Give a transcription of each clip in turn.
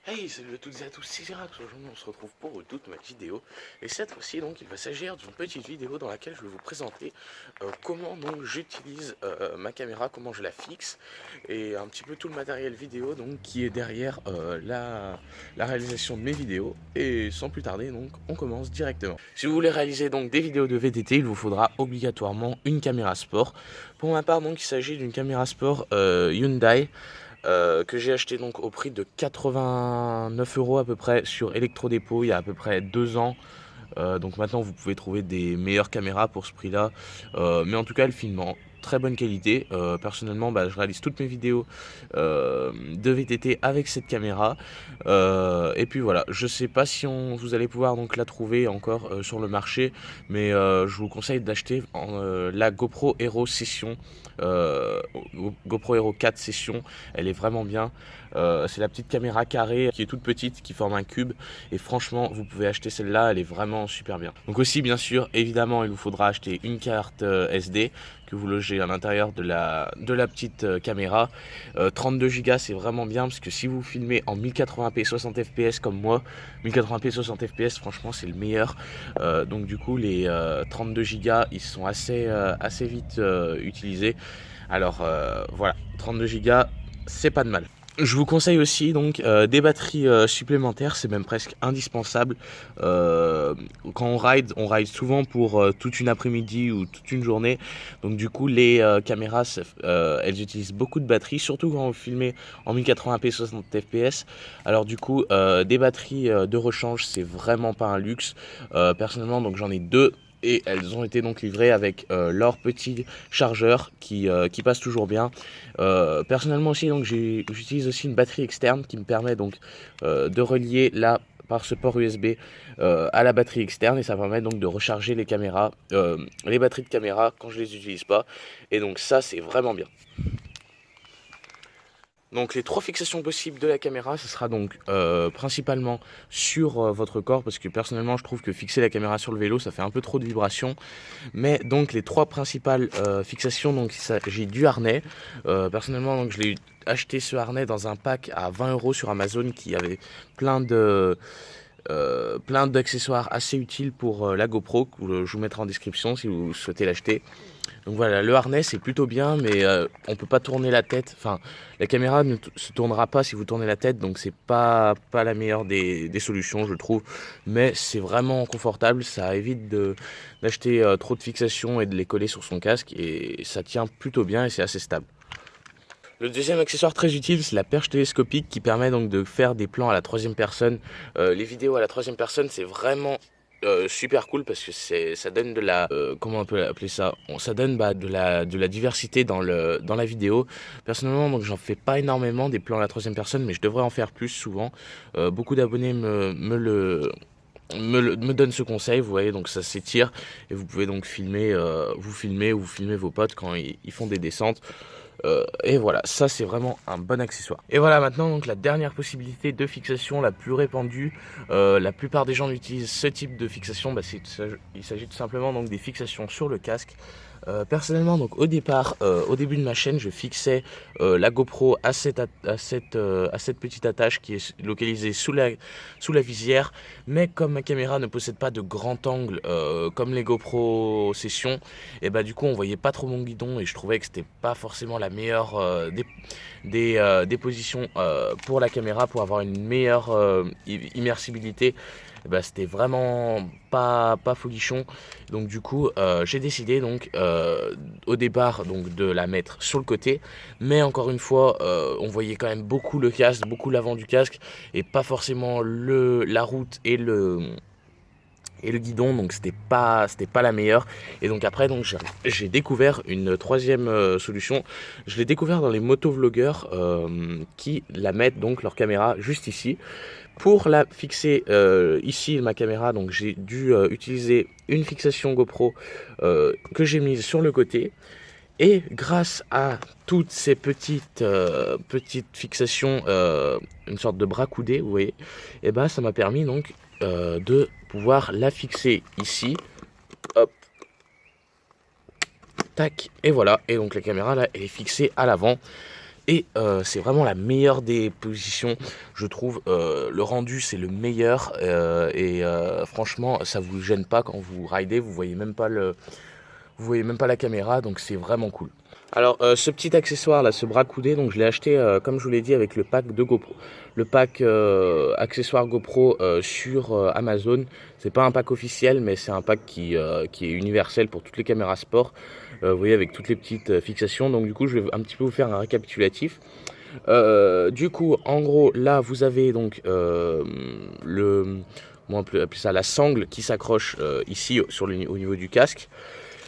Hey, salut à toutes et à tous, c'est Girac. Aujourd'hui on se retrouve pour une toute nouvelle vidéo. Et cette fois-ci donc il va s'agir d'une petite vidéo dans laquelle je vais vous présenter comment donc j'utilise ma caméra, comment je la fixe et un petit peu tout le matériel vidéo donc qui est derrière la réalisation de mes vidéos. Et sans plus tarder donc on commence directement. Si vous voulez réaliser donc des vidéos de VTT, il vous faudra obligatoirement une caméra sport. Pour ma part donc il s'agit d'une caméra sport Hyundai. Que j'ai acheté donc au prix de 89 € à peu près sur Electrodépôt il y a à peu près 2 ans. Donc maintenant vous pouvez trouver des meilleures caméras pour ce prix là, mais en tout cas elle filme en très bonne qualité. Personnellement je réalise toutes mes vidéos de VTT avec cette caméra. Et puis voilà, je sais pas si vous allez pouvoir donc la trouver encore sur le marché, mais je vous conseille d'acheter la GoPro Hero Session, GoPro Hero 4 Session. Elle est vraiment bien. C'est la petite caméra carrée qui est toute petite, qui forme un cube, et franchement vous pouvez acheter celle-là, elle est vraiment super bien. Donc aussi bien sûr évidemment il vous faudra acheter une carte SD que vous logez à l'intérieur de la petite caméra. 32 Go c'est vraiment bien, parce que si vous filmez en 1080p 60 fps comme moi, 1080p 60 fps franchement c'est le meilleur. Donc du coup les 32 Go ils sont assez vite utilisés. Alors voilà, 32 Go c'est pas de mal. Je vous conseille aussi donc des batteries supplémentaires, c'est même presque indispensable. Quand on ride souvent pour toute une après-midi ou toute une journée. Donc du coup les caméras elles utilisent beaucoup de batteries, surtout quand vous filmez en 1080p 60 fps. Alors du coup des batteries de rechange c'est vraiment pas un luxe. Personnellement donc j'en ai deux. Et elles ont été donc livrées avec leur petit chargeur qui passe toujours bien. Personnellement aussi donc j'utilise aussi une batterie externe qui me permet donc de relier là par ce port USB à la batterie externe, et ça permet donc de recharger les caméras, les batteries de caméra quand je les utilise pas. Et donc ça c'est vraiment bien. Donc les trois fixations possibles de la caméra, ce sera donc principalement sur votre corps, parce que personnellement je trouve que fixer la caméra sur le vélo ça fait un peu trop de vibrations. Mais donc les trois principales fixations, donc il s'agit du harnais. Personnellement donc je l'ai acheté ce harnais dans un pack à 20 € sur Amazon qui avait plein d'accessoires assez utiles pour la GoPro, que je vous mettrai en description si vous souhaitez l'acheter. Donc voilà, le harnais c'est plutôt bien, mais on peut pas tourner la tête. Enfin, la caméra ne se tournera pas si vous tournez la tête, donc c'est pas la meilleure des solutions, je trouve. Mais c'est vraiment confortable, ça évite d'acheter trop de fixations et de les coller sur son casque, et ça tient plutôt bien et c'est assez stable. Le deuxième accessoire très utile, c'est la perche télescopique qui permet donc de faire des plans à la troisième personne. Les vidéos à la troisième personne, c'est vraiment super cool, parce que ça donne de la comment on peut appeler ça, ça donne de la diversité dans la vidéo. Personnellement donc j'en fais pas énormément des plans à la troisième personne, mais je devrais en faire plus souvent. Beaucoup d'abonnés me donne ce conseil, vous voyez, donc ça s'étire et vous pouvez donc filmer, vous filmez vos potes quand ils font des descentes. Et voilà, ça c'est vraiment un bon accessoire. Et voilà maintenant donc la dernière possibilité de fixation la plus répandue. La plupart des gens utilisent ce type de fixation, il s'agit tout simplement donc des fixations sur le casque. Personnellement donc au début de ma chaîne je fixais la GoPro à cette petite attache qui est localisée sous la visière, mais comme ma caméra ne possède pas de grand angle comme les GoPro Session, et du coup on voyait pas trop mon guidon, et je trouvais que c'était pas forcément la meilleure des positions pour la caméra pour avoir une meilleure immersibilité. C'était vraiment pas folichon. Donc du coup j'ai décidé donc au départ donc de la mettre sur le côté, mais encore une fois on voyait quand même beaucoup le casque, beaucoup l'avant du casque, et pas forcément la route et le guidon, donc c'était pas la meilleure. Et donc après donc j'ai découvert une troisième solution. Je l'ai découvert dans les motovlogueurs qui la mettent donc leur caméra juste ici. Pour la fixer ici ma caméra, donc j'ai dû utiliser une fixation GoPro que j'ai mise sur le côté. Et grâce à toutes ces petites fixations, une sorte de bras coudé, vous voyez, et ça m'a permis donc de pouvoir la fixer ici. Hop, tac, et voilà. Et donc la caméra là, elle est fixée à l'avant. Et c'est vraiment la meilleure des positions, je trouve. Le rendu, c'est le meilleur. Franchement, ça vous gêne pas quand vous ridez. Vous voyez même pas la caméra, donc c'est vraiment cool. Alors, ce petit accessoire là, ce bras coudé, donc je l'ai acheté, comme je vous l'ai dit, avec le pack de GoPro. Le pack accessoire GoPro sur Amazon. C'est pas un pack officiel, mais c'est un pack qui est universel pour toutes les caméras sport. Vous voyez, avec toutes les petites fixations. Donc, du coup, je vais un petit peu vous faire un récapitulatif. Du coup, en gros, là, vous avez donc on peut appeler ça la sangle qui s'accroche ici au niveau du casque.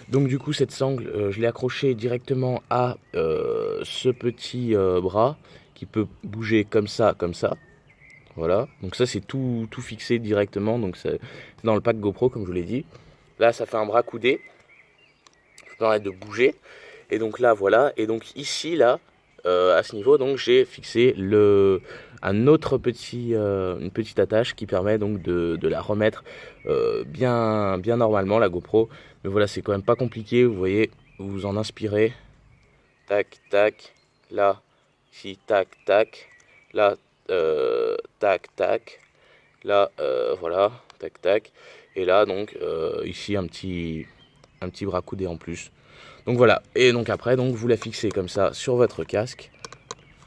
Donc du coup cette sangle, je l'ai accrochée directement à ce petit bras qui peut bouger comme ça, comme ça. Voilà, donc ça c'est tout fixé directement, donc c'est dans le pack GoPro comme je vous l'ai dit. Là ça fait un bras coudé, ça permet de bouger. Et donc là voilà, et donc ici là, à ce niveau, donc j'ai fixé un autre une petite attache qui permet donc de la remettre bien normalement la GoPro. Mais voilà, c'est quand même pas compliqué, vous voyez, vous vous en inspirez. Tac, tac, là, ici, tac, tac, là, tac, tac, là, voilà, tac, tac. Et là, donc, ici, un petit bras coudé en plus. Donc voilà, et donc après, donc, vous la fixez comme ça sur votre casque.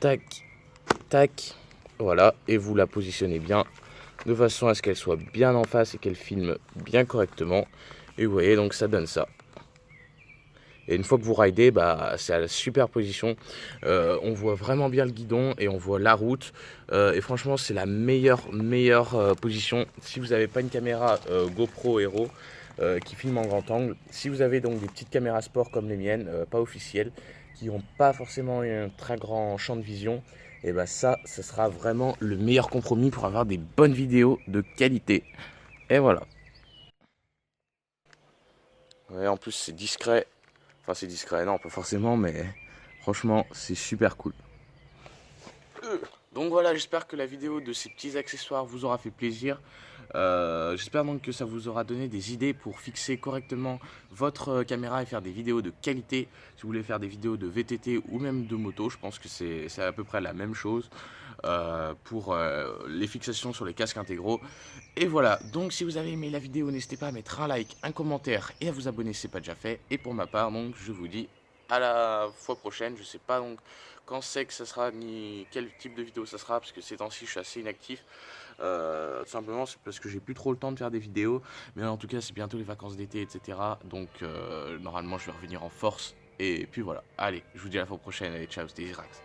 Tac, tac, voilà, et vous la positionnez bien de façon à ce qu'elle soit bien en face et qu'elle filme bien correctement. Et vous voyez, donc ça donne ça. Et une fois que vous ridez, bah, c'est à la super position. On voit vraiment bien le guidon et on voit la route. Et franchement, c'est la meilleure position. Si vous n'avez pas une caméra GoPro Hero qui filme en grand angle, si vous avez donc des petites caméras sport comme les miennes, pas officielles, qui n'ont pas forcément un très grand champ de vision, et bah ça sera vraiment le meilleur compromis pour avoir des bonnes vidéos de qualité. Et voilà. Ouais, en plus, c'est discret. Enfin, c'est discret, non, pas forcément, mais franchement, c'est super cool. Donc voilà, j'espère que la vidéo de ces petits accessoires vous aura fait plaisir. J'espère donc que ça vous aura donné des idées pour fixer correctement votre caméra et faire des vidéos de qualité. Si vous voulez faire des vidéos de VTT ou même de moto, je pense que c'est à peu près la même chose pour les fixations sur les casques intégraux. Et voilà, donc si vous avez aimé la vidéo, n'hésitez pas à mettre un like, un commentaire et à vous abonner si ce n'est pas déjà fait. Et pour ma part, donc, je vous dis à la fois prochaine. Je sais pas donc quand c'est que ça sera ni quel type de vidéo ça sera, parce que ces temps-ci je suis assez inactif. Tout simplement c'est parce que j'ai plus trop le temps de faire des vidéos, mais en tout cas c'est bientôt les vacances d'été, etc. Donc normalement je vais revenir en force. Et puis voilà, allez, je vous dis à la fois prochaine, allez ciao, c'était Irax.